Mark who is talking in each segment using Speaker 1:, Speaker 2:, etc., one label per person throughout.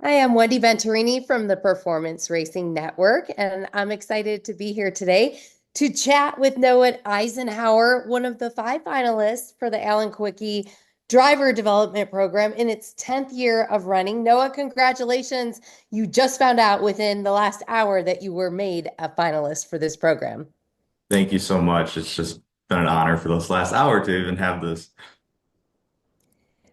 Speaker 1: Hi, I'm Wendy Venturini from the Performance Racing Network, and I'm excited to be here today to chat with Noah Eisenhower, one of the five finalists for the Alan Kulwicki Driver Development Program in its 10th year of running. Noah, congratulations. You just found out within the last hour that you were made a finalist for this program.
Speaker 2: Thank you so much. It's just been an honor for this last hour to even have this.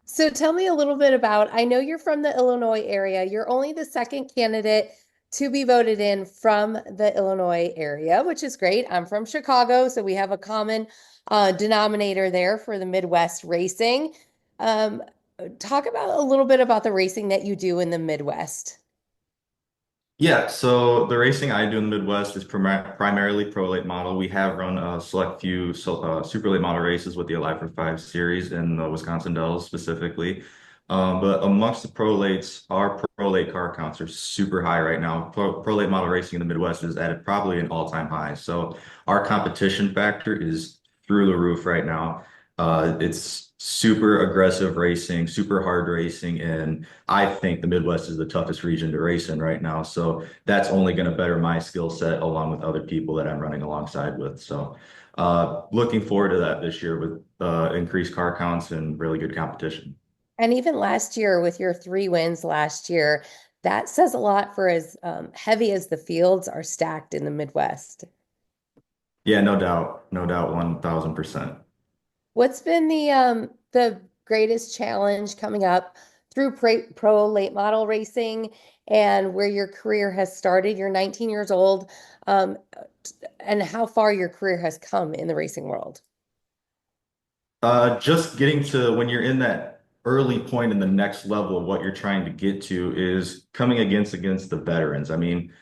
Speaker 1: So tell me a little bit about, I know you're from the Illinois area. You're only the second candidate to be voted in from the Illinois area, which is great. I'm from Chicago, so we have a common denominator there for the Midwest racing. Um, Talk about a little bit about the racing that you do in the Midwest.
Speaker 2: Yeah, so the racing I do in the Midwest is primarily pro late model. We have run a select few super late model races with the Alive for Five series in the Wisconsin Dells specifically. But amongst the pro lates, our pro late car counts are super high right now. Pro late model racing in the Midwest is at probably an all-time high. So our competition factor is through the roof right now. It's super aggressive racing, super hard racing, and I think the Midwest is the toughest region to race in right now. So that's only going to better my skill set along with other people that I'm running alongside with. So looking forward to that this year with increased car counts and really good competition.
Speaker 1: And even last year, with your three wins last year, that says a lot for as heavy as the fields are stacked in the Midwest.
Speaker 2: Yeah, no doubt. No doubt, 1000%.
Speaker 1: What's been the greatest challenge coming up through pro late model racing and where your career has started? You're 19 years old, um, and how far your career has come in the racing world.
Speaker 2: Just getting to when you're in that early point in the next level of what you're trying to get to is coming against the veterans. I mean,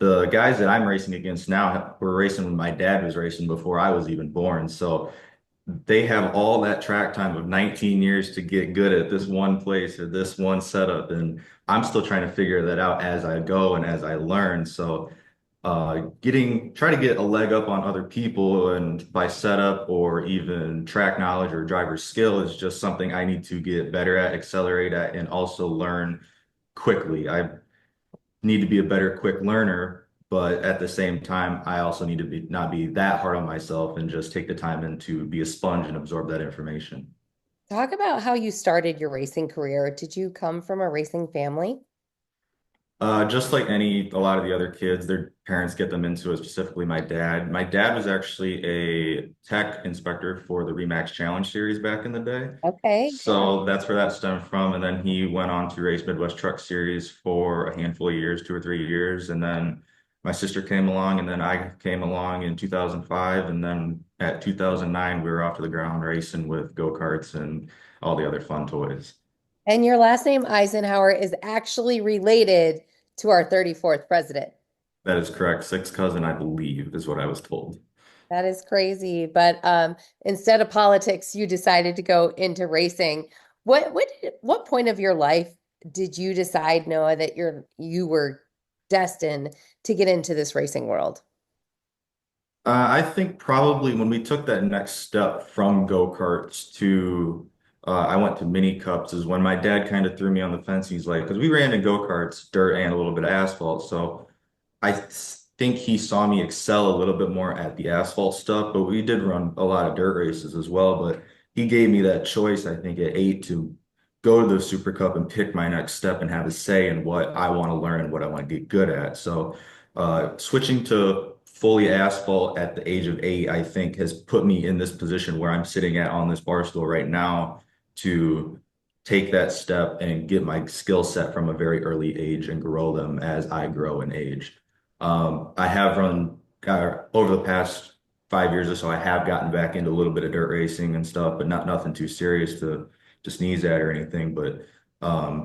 Speaker 2: the guys that I'm racing against now were racing when my dad was racing before I was even born. So they have all that track time of 19 years to get good at this one place or this one setup. And I'm still trying to figure that out as I go and as I learn. So try to get a leg up on other people and by setup or even track knowledge or driver skill is just something I need to get better at, accelerate at, and also learn quickly. I need to be a better quick learner, but at the same time, I also need to be not be that hard on myself and just take the time and to be a sponge and absorb that information.
Speaker 1: Talk about how you started your racing career. Did you come from a racing family?
Speaker 2: Just like a lot of the other kids, their parents get them into it, specifically my dad. My dad was actually a tech inspector for the Remax Challenge series back in the day.
Speaker 1: Okay, yeah.
Speaker 2: So that's where that stemmed from. And then he went on to race Midwest Truck Series for a handful of years, 2 or 3 years. And then my sister came along, and then I came along in 2005. And then at 2009, we were off to the ground racing with go-karts and all the other fun toys.
Speaker 1: And your last name, Eisenhower, is actually related to our 34th president.
Speaker 2: That is correct. Sixth cousin, I believe, is what I was told.
Speaker 1: That is crazy. But instead of politics, you decided to go into racing. What point of your life did you decide, Noah, that you were destined to get into this racing world?
Speaker 2: I think probably when we took that next step from go-karts to I went to mini cups is when my dad kind of threw me on the fence. He's like, because we ran in go-karts, dirt and a little bit of asphalt. So think he saw me excel a little bit more at the asphalt stuff, but we did run a lot of dirt races as well. But he gave me that choice, I think, at 8 to go to the Super Cup and pick my next step and have a say in what I want to learn and what I want to get good at. So switching to fully asphalt at the age of 8, I think has put me in this position where I'm sitting at on this bar stool right now to take that step and get my skill set from a very early age and grow them as I grow in age. I have run over the past 5 years or so. I have gotten back into a little bit of dirt racing and stuff, but not nothing too serious to sneeze at or anything. But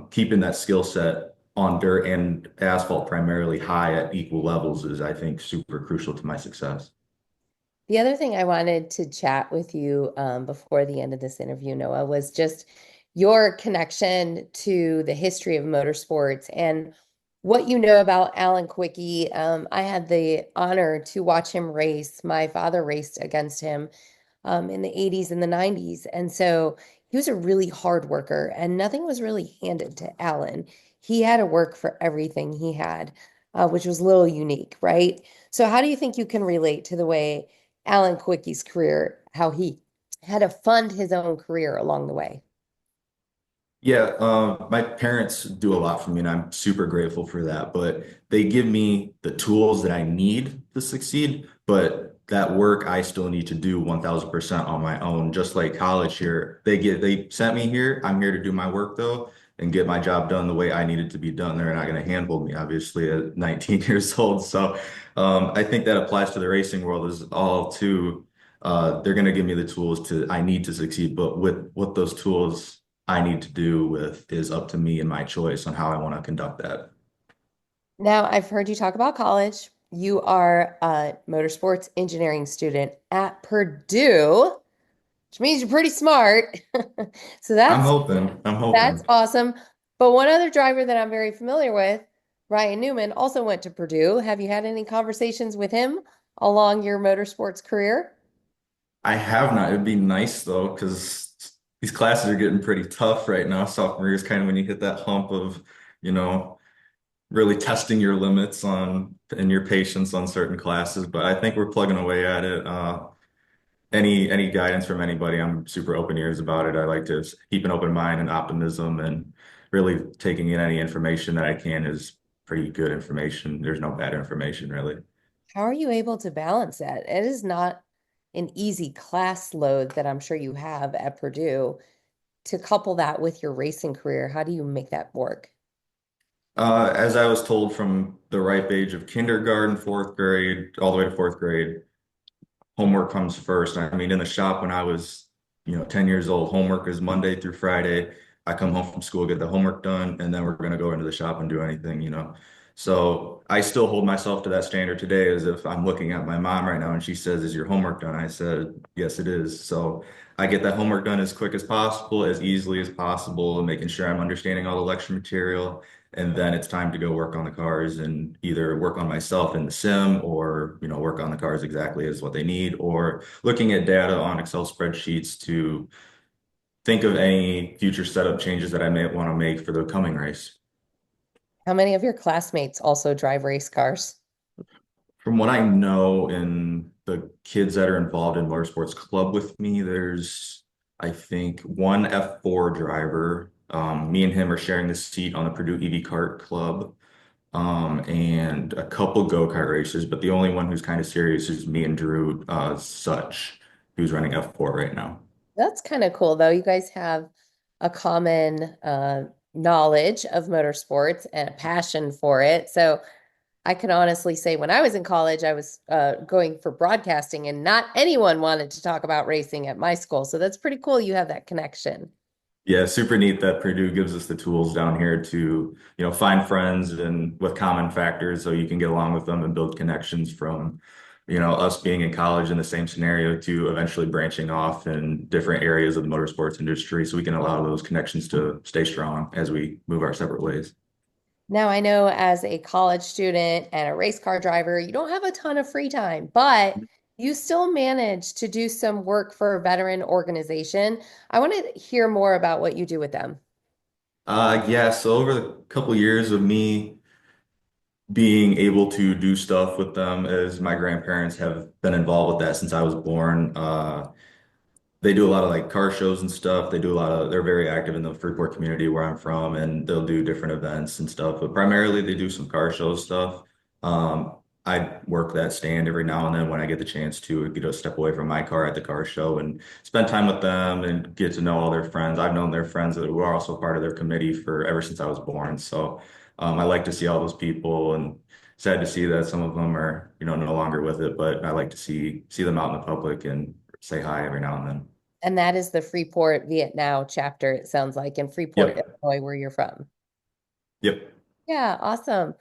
Speaker 2: keeping that skill set on dirt and asphalt primarily high at equal levels is, I think, super crucial to my success.
Speaker 1: The other thing I wanted to chat with you before the end of this interview, Noah, was just your connection to the history of motorsports and what you know about Alan Kulwicki. I had the honor to watch him race. My father raced against him in the 80s and the 90s. And so he was a really hard worker, and nothing was really handed to Alan. he had to work for everything he had, which was a little unique, right? So how do you think you can relate to the way Alan Kulwicki's career, how he had to fund his own career along the way?
Speaker 2: Yeah, my parents do a lot for me, and I'm super grateful for that. But they give me the tools that I need to succeed. But that work I still need to do 1000% on my own. Just like college here, they sent me here. I'm here to do my work though, and get my job done the way I need it to be done. They're not going to handhold me, obviously, at 19 years old. So, I think that applies to the racing world as all too. They're going to give me the tools I need to succeed. But with what those tools I need to do with is up to me and my choice on how I want to conduct that.
Speaker 1: Now, I've heard you talk about college. You are a motorsports engineering student at Purdue, which means you're pretty smart. So
Speaker 2: I'm hoping. I'm
Speaker 1: that's
Speaker 2: hoping.
Speaker 1: awesome. But one other driver that I'm very familiar with, Ryan Newman, also went to Purdue. Have you had any conversations with him along your motorsports career?
Speaker 2: I have not. It'd be nice though, because these classes are getting pretty tough right now. Sophomore year is kind of when you hit that hump of, you know, really testing your limits on and your patience on certain classes. But I think we're plugging away at it. Any guidance from anybody, I'm super open ears about it. I like to keep an open mind and optimism, and really taking in any information that I can is pretty good information. There's no bad information really.
Speaker 1: How are you able to balance that? It is not an easy class load that I'm sure you have at Purdue. To couple that with your racing career, how do you make that work?
Speaker 2: As I was told from the ripe age of kindergarten, fourth grade, all the way to fourth grade, homework comes first. I mean, in the shop when I was, 10 years old, homework is Monday through Friday. I come home from school, get the homework done, and then we're going to go into the shop and do anything. So I still hold myself to that standard today as if I'm looking at my mom right now and she says, "Is your homework done?" I said, "Yes, it is." So I get that homework done as quick as possible, as easily as possible, and making sure I'm understanding all the lecture material. And then it's time to go work on the cars and either work on myself in the sim or, work on the cars exactly as what they need, or looking at data on Excel spreadsheets to think of any future setup changes that I may want to make for the coming race.
Speaker 1: How many of your classmates also drive race cars?
Speaker 2: From what I know, in the kids that are involved in Motorsports Club with me, there's, I think, one F4 driver. Me and him are sharing the seat on the Purdue EV Kart Club. And a couple go-kart racers, but the only one who's kind of serious is me and Drew Such, who's running F4 right now.
Speaker 1: That's kind of cool, though. You guys have a common knowledge of motorsports and a passion for it. So I can honestly say when I was in college, I was going for broadcasting, and not anyone wanted to talk about racing at my school. So that's pretty cool. You have that connection.
Speaker 2: Yeah, super neat that Purdue gives us the tools down here to, find friends and with common factors so you can get along with them and build connections from, us being in college in the same scenario to eventually branching off in different areas of the motorsports industry so we can allow those connections to stay strong as we move our separate ways.
Speaker 1: Now, I know as a college student and a race car driver, you don't have a ton of free time, but you still manage to do some work for a veteran organization. I want to hear more about what you do with them.
Speaker 2: Yeah, so over the couple years of me being able to do stuff with them as my grandparents have been involved with that since I was born. They do a lot of like car shows and stuff. They're very active in the Freeport community where I'm from, and they'll do different events and stuff. But primarily they do some car show stuff. I work that stand every now and then when I get the chance to, step away from my car at the car show and spend time with them and get to know all their friends. I've known their friends that were also part of their committee for ever since I was born. So I like to see all those people, and sad to see that some of them are, no longer with it, but I like to see them out in the public and say hi every now and then.
Speaker 1: And that is the Freeport Vietnam chapter, it sounds like, in Freeport,
Speaker 2: Yep.
Speaker 1: Illinois, where you're from.
Speaker 2: Yep.
Speaker 1: Yeah, awesome.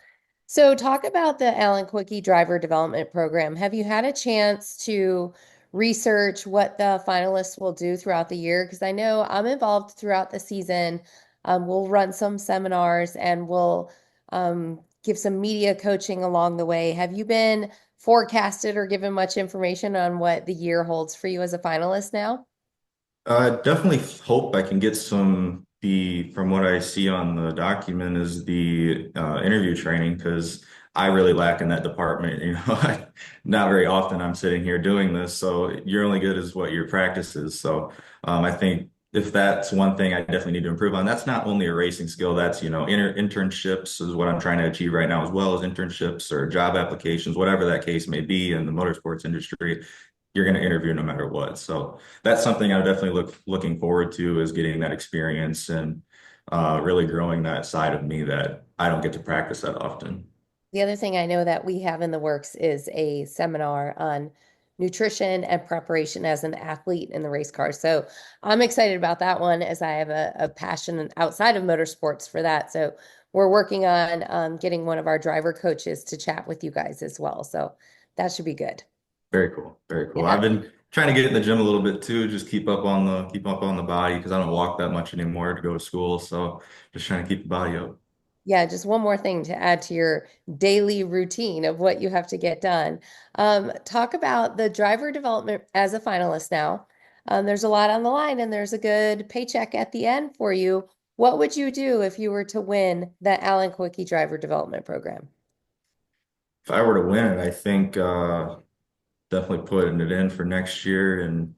Speaker 1: So talk about the Alan Quickie Driver Development Program. Have you had a chance to research what the finalists will do throughout the year? Because I know I'm involved throughout the season. We'll run some seminars and we'll give some media coaching along the way. Have you been forecasted or given much information on what the year holds for you as a finalist now?
Speaker 2: Definitely hope I can get some from what I see on the document is the interview training because I really lack in that department. Not very often I'm sitting here doing this, so you're only good as what your practice is. So I think if that's one thing I definitely need to improve on, that's not only a racing skill, that's internships is what I'm trying to achieve right now, as well as internships or job applications, whatever that case may be in the motorsports industry. You're going to interview no matter what. So that's something I'm definitely looking forward to is getting that experience and really growing that side of me that I don't get to practice that often.
Speaker 1: The other thing I know that we have in the works is a seminar on nutrition and preparation as an athlete in the race car. So I'm excited about that one as I have a passion outside of motorsports for that. So we're working on getting one of our driver coaches to chat with you guys as well. So that should be good.
Speaker 2: Very cool. Very cool. I've
Speaker 1: Yeah.
Speaker 2: been trying to get in the gym a little bit too, just keep up on the body because I don't walk that much anymore to go to school. So just trying to keep the body up.
Speaker 1: Yeah, just one more thing to add to your daily routine of what you have to get done. Talk about the driver development as a finalist now. There's a lot on the line and there's a good paycheck at the end for you. What would you do if you were to win the Alan Kulwicki Driver Development Program?
Speaker 2: If I were to win it, I think definitely putting it in for next year and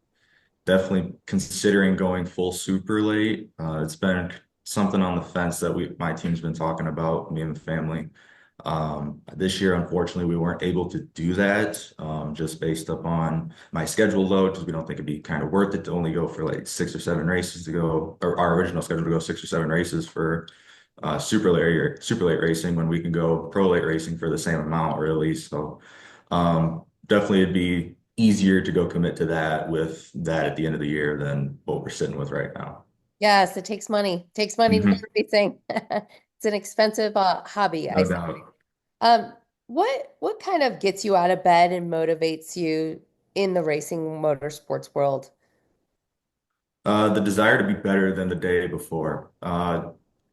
Speaker 2: definitely considering going full super late. It's been something on the fence that my team's been talking about, me and the family. This year, unfortunately, we weren't able to do that just based upon my schedule load because we don't think it'd be kind of worth it to only go for like 6 or 7 races to go, or our original schedule to go 6 or 7 races for super late racing when we can go pro late racing for the same amount, really. So definitely it'd be easier to go commit to that with that at the end of the year than what we're sitting with right now.
Speaker 1: Yes, it takes money. Takes money to do
Speaker 2: Mhm.
Speaker 1: everything. It's an expensive hobby, I
Speaker 2: No
Speaker 1: say.
Speaker 2: doubt.
Speaker 1: What kind of gets you out of bed and motivates you in the racing motorsports world?
Speaker 2: The desire to be better than the day before.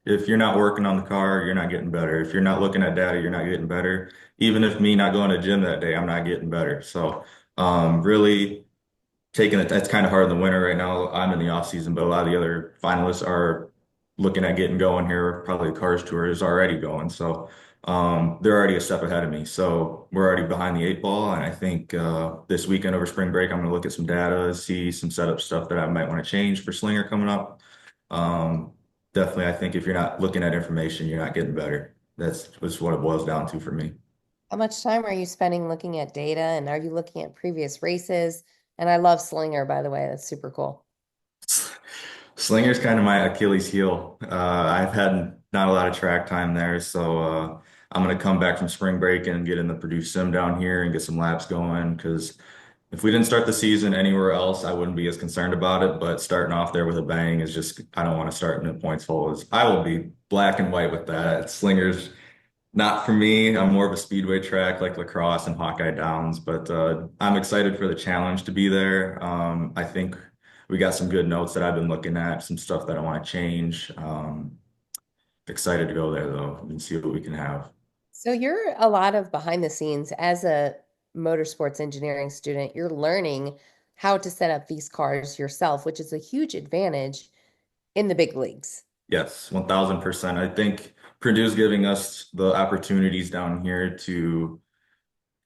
Speaker 2: If you're not working on the car, you're not getting better. If you're not looking at data, you're not getting better. Even if me not going to gym that day, I'm not getting better. So, really taking it, that's kind of hard in the winter right now. I'm in the off season, but a lot of the other finalists are looking at getting going here. Probably the Cars Tour is already going. So, they're already a step ahead of me. So we're already behind the eight ball. And I think this weekend over spring break, I'm going to look at some data, see some setup stuff that I might want to change for Slinger coming up. Um, Definitely, I think if you're not looking at information, you're not getting better. That's what it boils down to for me.
Speaker 1: How much time are you spending looking at data and are you looking at previous races? And I love Slinger, by the way. That's super cool.
Speaker 2: Slinger's kind of my Achilles heel. I've had not a lot of track time there, so I'm gonna come back from spring break and get in the Purdue Sim down here and get some laps going. Because if we didn't start the season anywhere else, I wouldn't be as concerned about it. But starting off there with a bang is just I don't want to start in the points hole. I will be black and white with that. Slinger's not for me. I'm more of a speedway track like Lacrosse and Hawkeye Downs, but I'm excited for the challenge to be there. I think we got some good notes that I've been looking at, some stuff that I want to change. Excited to go there though and see what we can have.
Speaker 1: So you're a lot of behind the scenes as a motorsports engineering student. You're learning how to set up these cars yourself, which is a huge advantage in the big leagues.
Speaker 2: Yes, 1000%. I think Purdue's giving us the opportunities down here to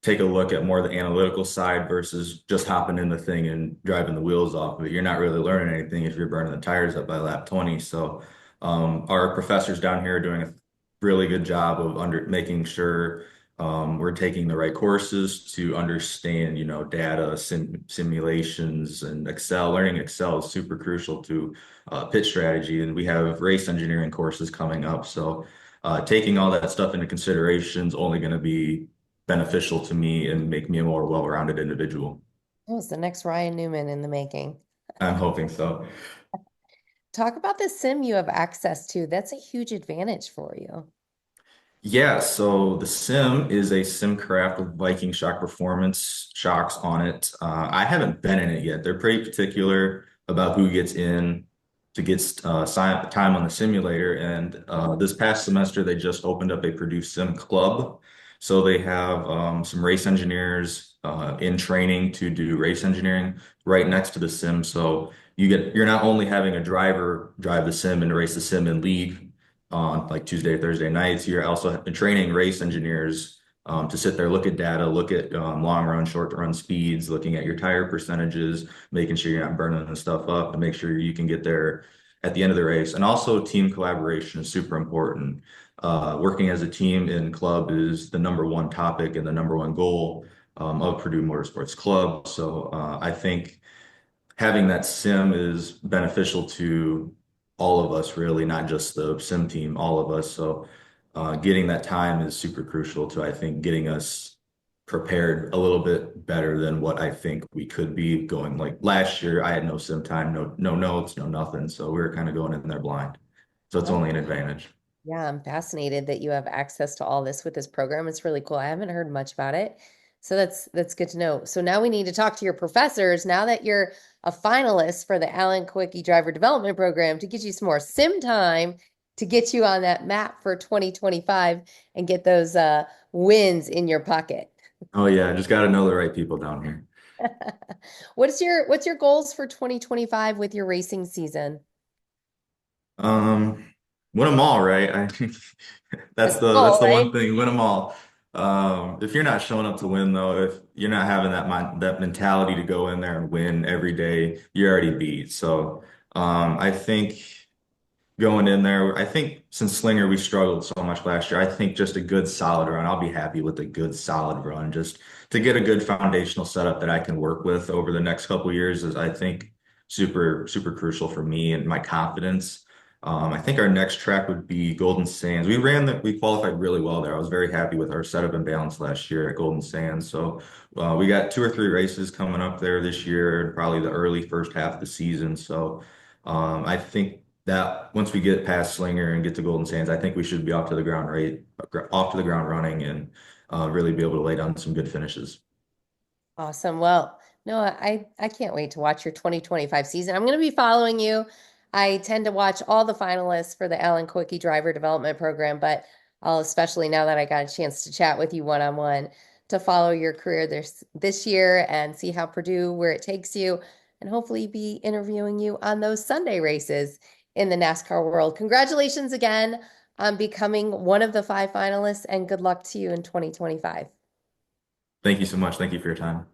Speaker 2: take a look at more of the analytical side versus just hopping in the thing and driving the wheels off of it. You're not really learning anything if you're burning the tires up by lap 20. So our professors down here are doing a really good job of under making sure we're taking the right courses to understand, data, simulations, and Excel. Learning Excel is super crucial to pitch strategy, and we have race engineering courses coming up. So taking all that stuff into consideration is only going to be beneficial to me and make me a more well-rounded individual.
Speaker 1: Oh, it's the next Ryan Newman in the making.
Speaker 2: I'm hoping so.
Speaker 1: Talk about the sim you have access to. That's a huge advantage for you.
Speaker 2: Yeah, so the sim is a sim craft with Viking shock performance shocks on it. I haven't been in it yet. They're pretty particular about who gets in to get time on the simulator. And this past semester, they just opened up a Purdue Sim Club. So they have some race engineers in training to do race engineering right next to the sim. So you're not only having a driver drive the sim and race the sim and leave on like Tuesday, Thursday nights, you're also training race engineers to sit there, look at data, look at long run, short run speeds, looking at your tire percentages, making sure you're not burning the stuff up to make sure you can get there at the end of the race. And also team collaboration is super important. Working as a team in club is the number one topic and the number one goal of Purdue Motorsports Club. So I think having that sim is beneficial to all of us, really, not just the sim team, all of us. So getting that time is super crucial to, I think, getting us prepared a little bit better than what I think we could be going. Like last year, I had no sim time, no notes, no nothing. So we were kind of going in there blind. So it's only an advantage.
Speaker 1: Yeah, I'm fascinated that you have access to all this with this program. It's really cool. I haven't heard much about it. So that's good to know. So now we need to talk to your professors now that you're a finalist for the Alan Kulwicki Driver Development Program to get you some more sim time to get you on that map for 2025 and get those wins in your pocket.
Speaker 2: Oh yeah, I just got to know the right people down here.
Speaker 1: What's your goals for 2025 with your racing season?
Speaker 2: Um, win them all, right? I think
Speaker 1: That's the
Speaker 2: that's
Speaker 1: goal,
Speaker 2: the
Speaker 1: right?
Speaker 2: one thing, win them all. If you're not showing up to win though, if you're not having that mentality to go in there and win every day, you're already beat. So I think going in there. I think since Slinger, we struggled so much last year. I think just a good solid run. I'll be happy with a good solid run just to get a good foundational setup that I can work with over the next couple of years is I think super crucial for me and my confidence. I think our next track would be Golden Sands. We qualified really well there. I was very happy with our setup and balance last year at Golden Sands. So we got two or three races coming up there this year, probably the early first half of the season. So I think that once we get past Slinger and get to Golden Sands, I think we should be off to the ground running and really be able to lay down some good finishes.
Speaker 1: Awesome. Well, no, I can't wait to watch your 2025 season. I'm going to be following you. I tend to watch all the finalists for the Alan Kulwicki Driver Development Program, but I'll especially now that I got a chance to chat with you one-on-one to follow your career this year and see how Purdue, where it takes you, and hopefully be interviewing you on those Sunday races in the NASCAR world. Congratulations again on becoming one of the five finalists, and good luck to you in 2025.
Speaker 2: Thank you so much. Thank you for your time.